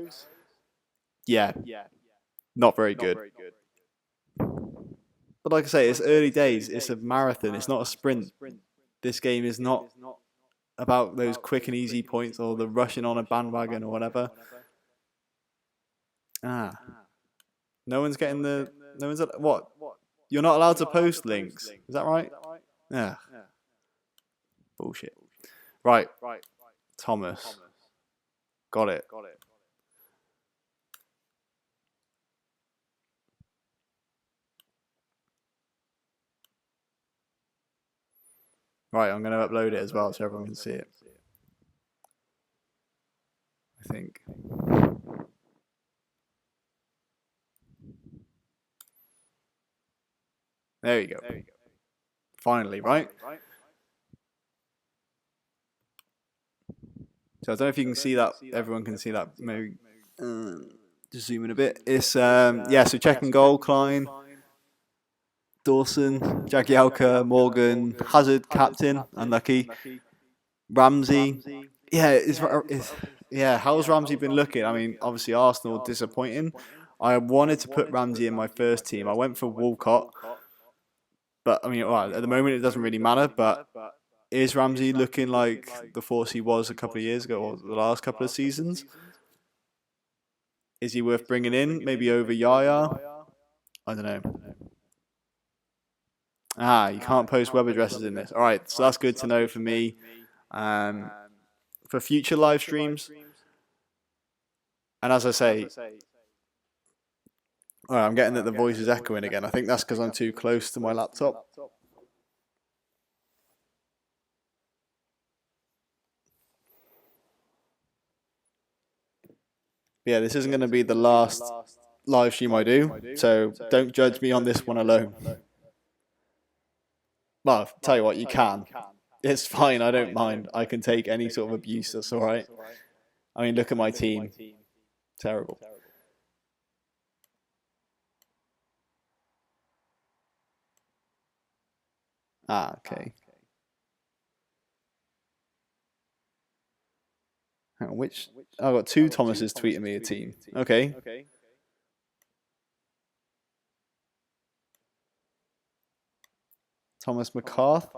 Yeah, not very good. But like I say, it's early days. It's a marathon. It's not a sprint. This game is not about those quick and easy points or the rushing on a bandwagon or whatever. No one's getting the... No one's... What? You're not allowed to post links. Is that right? Yeah. Bullshit. Right. Thomas. Got it. Right, I'm going to upload it as well so everyone can see it. I think. There you go. Finally, right? So I don't know if you can see that. Everyone can see that. Maybe just zoom in a bit. It's yeah. So check and goal: Klein, Dawson, Jagielka, Morgan, Hazard, captain, unlucky. Ramsey. Yeah, yeah. How's Ramsey been looking? I mean, obviously Arsenal disappointing. I wanted to put Ramsey in my first team. I went for Walcott, but I mean, well, at the moment it doesn't really matter. But is Ramsey looking like the force he was a couple of years ago or the last couple of seasons? Is he worth bringing in? Maybe over Yaya? I don't know. Ah, you can't post web addresses in this. All right, so that's good to know for me. For future live streams. And as I say, all right, I'm getting that the voice is echoing again. I think that's because I'm too close to my laptop. Yeah, this isn't going to be the last live stream I do, so don't judge me on this one alone. Well, tell you what, you can. It's fine, I don't mind. I can take any sort of abuse, that's alright. I mean, look at my team. Terrible. Ah, okay. Hang on, which... I've got two Thomases tweeting me a team. Okay. Thomas McCarth.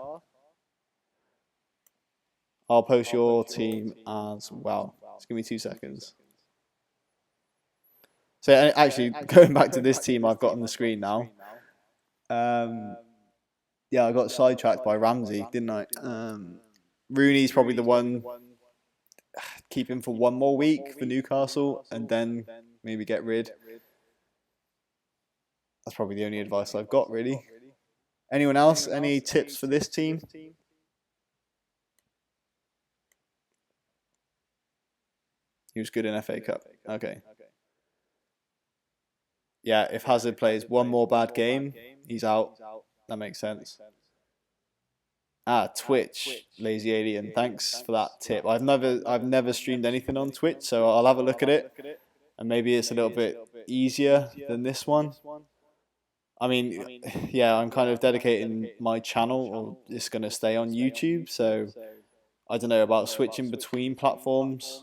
I'll post your team as well. Just give me 2 seconds. So actually, going back to this team I've got on the screen now. Yeah, I got sidetracked by Ramsey, didn't I? Rooney's probably the one. Keep him for one more week for Newcastle and then maybe get rid. That's probably the only advice I've got, really. Anyone else? Any tips for this team? He was good in FA Cup. Okay. Yeah, if Hazard plays one more bad game, he's out. That makes sense. Ah, Twitch, Lazy Alien. Thanks for that tip. I've never streamed anything on Twitch, so I'll have a look at it. And maybe it's a little bit easier than this one. I mean, yeah, I'm kind of dedicating my channel, or it's going to stay on YouTube, so I don't know about switching between platforms.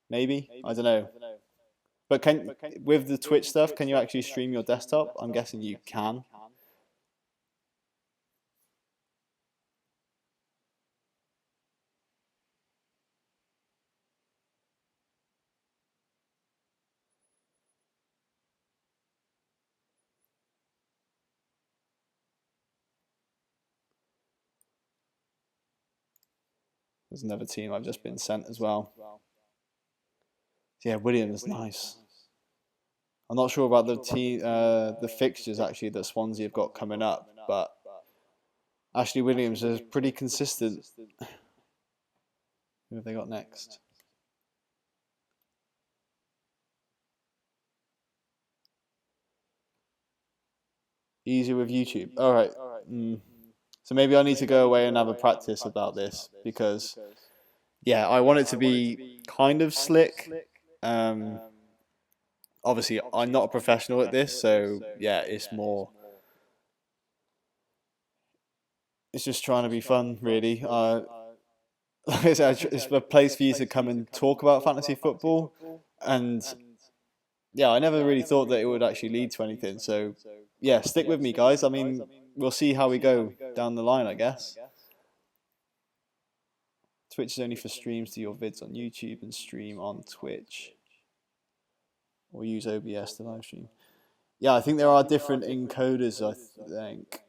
Maybe, I don't know. But with the Twitch stuff, can you actually stream your desktop? I'm guessing you can. There's another team I've just been sent as well. Yeah, Williams, nice. I'm not sure about the fixtures actually that Swansea have got coming up, but Ashley Williams is pretty consistent. Who have they got next? Easier with YouTube. All right. So maybe I need to go away and have a practice about this because, yeah, I want it to be kind of slick. Obviously, I'm not a professional at this, so yeah, it's more. It's just trying to be fun, really. Like I said, it's a place for you to come and talk about fantasy football, and yeah, I never really thought that it would actually lead to anything. So yeah, stick with me, guys. I mean, we'll see how we go down the line, I guess. Twitch is only for streams to your vids on YouTube and stream on Twitch. Or use OBS to live stream. Yeah, I think there are different encoders, I think.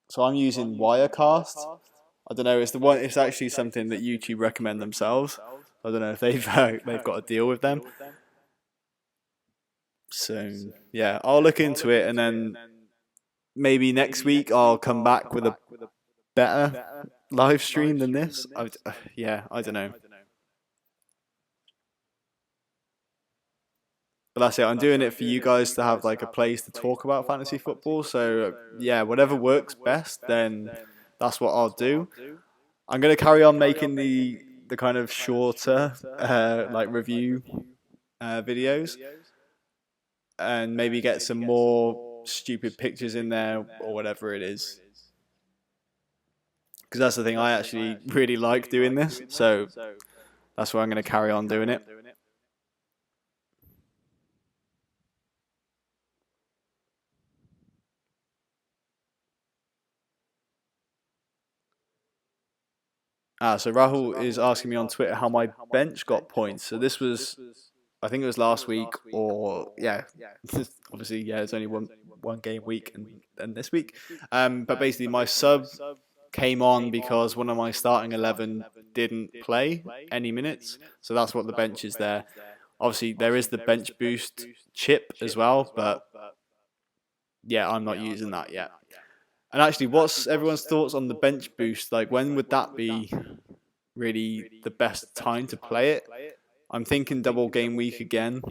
So I'm using Wirecast. I don't know, it's actually something that YouTube recommend themselves. I don't know if they've got a deal with them. So yeah, I'll look into it and then maybe next week I'll come back with a better live stream than this. Yeah, I don't know. But that's it. I'm doing it for you guys to have like a place to talk about fantasy football. So yeah, whatever works best, then that's what I'll do. I'm gonna carry on making the kind of shorter like review videos, and maybe get some more stupid pictures in there or whatever it is. Because that's the thing, I actually really like doing this, so that's why I'm going to carry on doing it. So Rahul is asking me on Twitter how my bench got points. So this was, I think it was last week, or yeah, obviously yeah, it's only one game week and this week. But basically my sub came on because one of my starting 11 didn't play any minutes, so that's what the bench is there. Obviously there is the bench boost chip as well, but yeah, I'm not using that yet. And actually, what's everyone's thoughts on the bench boost? Like, when would that be really the best time to play it? I'm thinking double game week again,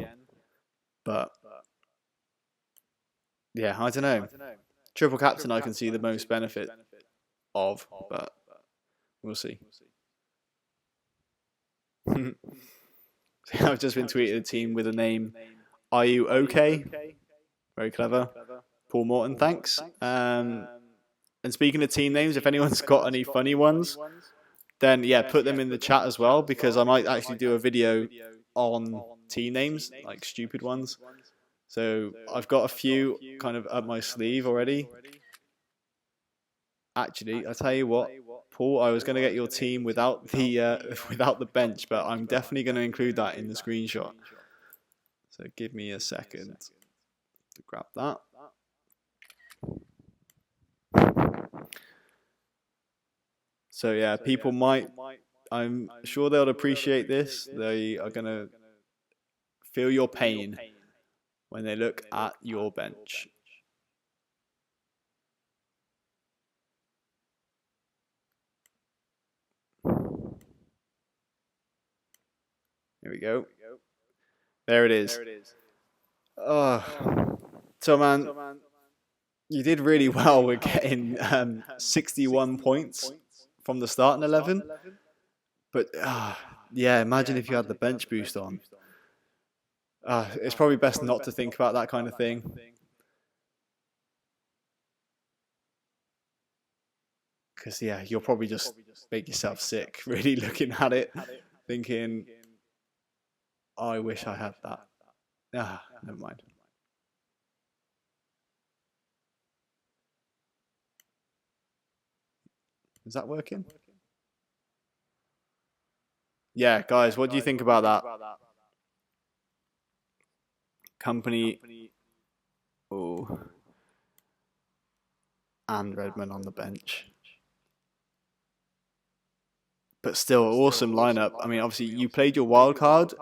but yeah, I don't know. Triple captain, I can see the most benefit of, but we'll see. I've just been tweeting a team with a name. Are you okay? Very clever. Paul Morton, thanks. And speaking of team names, if anyone's got any funny ones, then yeah, put them in the chat as well, because I might actually do a video on team names, like stupid ones. So I've got a few kind of up my sleeve already. Actually, I'll tell you what, Paul, I was going to get your team without the bench, but I'm definitely going to include that in the screenshot. So give me a second to grab that. So yeah, people might, I'm sure they'll appreciate this. They are going to feel your pain when they look at your bench. Here we go. There it is. Oh, so man, you did really well with getting 61 points from the starting 11. But yeah, imagine if you had the bench boost on. It's probably best not to think about that kind of thing. Because yeah, you'll probably just make yourself sick really looking at it, thinking, I wish I had that. Never mind. Is that working? Yeah, guys, what do you think about that? Company, oh, and Redmond on the bench. But still, awesome lineup. I mean, obviously, you played your wild card,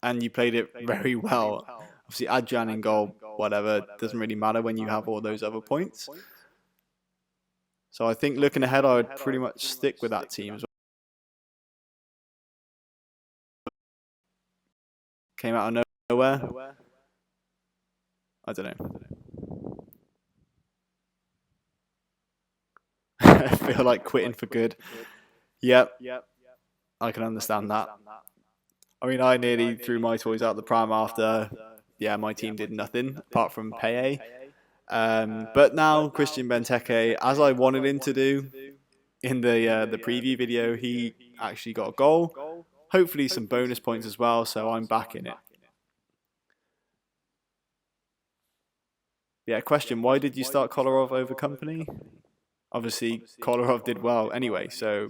and you played it very well. Obviously, Adrian in goal, whatever, doesn't really matter when you have all those other points. So I think looking ahead, I would pretty much stick with that team as well. Came out of nowhere. I don't know. I feel like quitting for good. Yep. I can understand that. I mean, I nearly threw my toys out the pram after, yeah, my team did nothing apart from Payet. But now Christian Benteke, as I wanted him to do in the preview video, he actually got a goal. Hopefully some bonus points as well, so I'm back in it. Yeah, question, why did you start Kolarov over Company? Obviously, Kolarov did well anyway, so...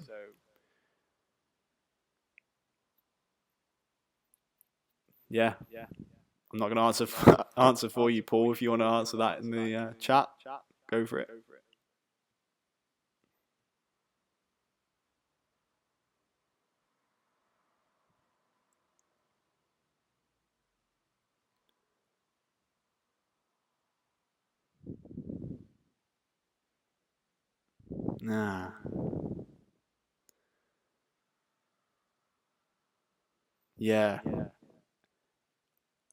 Yeah. I'm not going to answer for you, Paul. If you want to answer that in the chat, go for it. Nah. Yeah.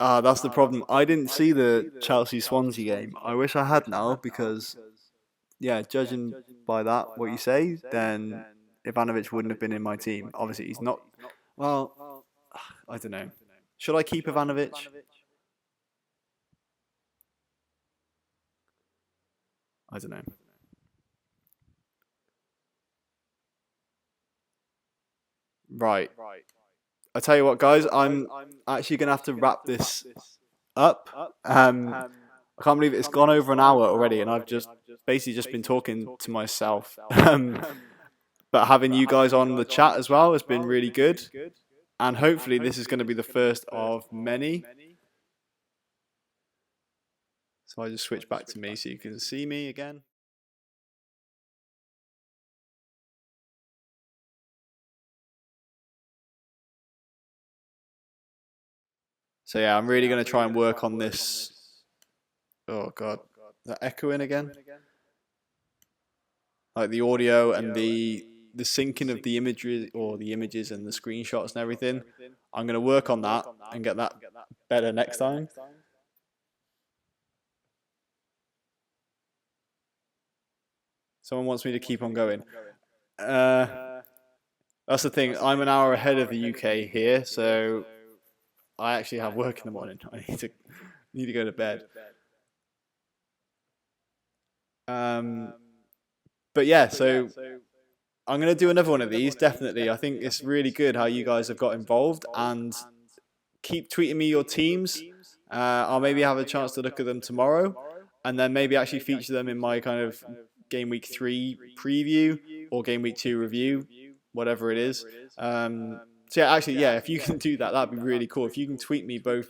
Ah, that's the problem. I didn't see the Chelsea Swansea game. I wish I had now because, yeah, judging by that, what you say, then Ivanovic wouldn't have been in my team. Obviously, he's not. Well, I don't know. Should I keep Ivanovic? I don't know. Right. I tell you what, guys, I'm actually gonna have to wrap this up. I can't believe it's gone over an hour already, and I've just basically just been talking to myself. But having you guys on the chat as well has been really good, and hopefully this is going to be the first of many. So I just switch back to me so you can see me again. So yeah, I'm really going to try and work on this. Oh god, is that echoing again? Like the audio and the syncing of the imagery or the images and the screenshots and everything. I'm going to work on that and get that better next time. Someone wants me to keep on going. That's the thing. I'm an hour ahead of the UK here, so I actually have work in the morning. I need to go to bed. But yeah, so I'm going to do another one of these, definitely. I think it's really good how you guys have got involved, and keep tweeting me your teams. I'll maybe have a chance to look at them tomorrow, and then maybe actually feature them in my kind of game week 3 preview or game week 2 review, whatever it is. So yeah, actually, yeah, if you can do that, that'd be really cool. If you can tweet me both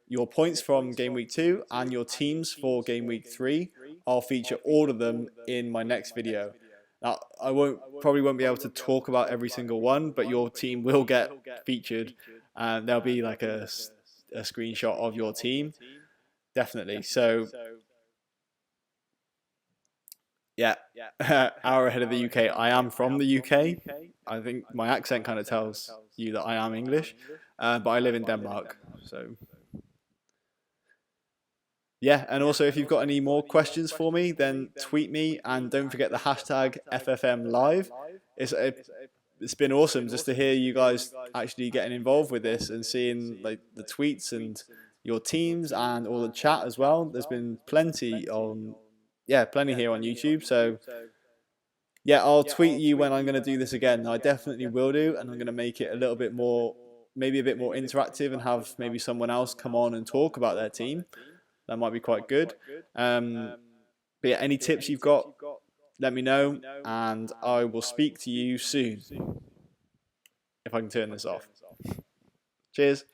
your points from game week 2 and your teams for game week 3, I'll feature all of them in my next video. Now, I probably won't be able to talk about every single one, but your team will get featured. There'll be like a screenshot of your team, definitely. So, yeah, hour ahead of the UK. I am from the UK. I think my accent kind of tells you that I am English, but I live in Denmark. So, yeah, and also if you've got any more questions for me, then tweet me, and don't forget the hashtag FFMLive. It's been awesome just to hear you guys actually getting involved with this and seeing like the tweets and your teams and all the chat as well. There's been plenty here on YouTube. So yeah, I'll tweet you when I'm going to do this again. I definitely will do, and I'm going to make it a little bit more, maybe a bit more interactive, and have maybe someone else come on and talk about their team. That might be quite good. But yeah, any tips you've got, let me know, and I will speak to you soon. If I can turn this off. Cheers.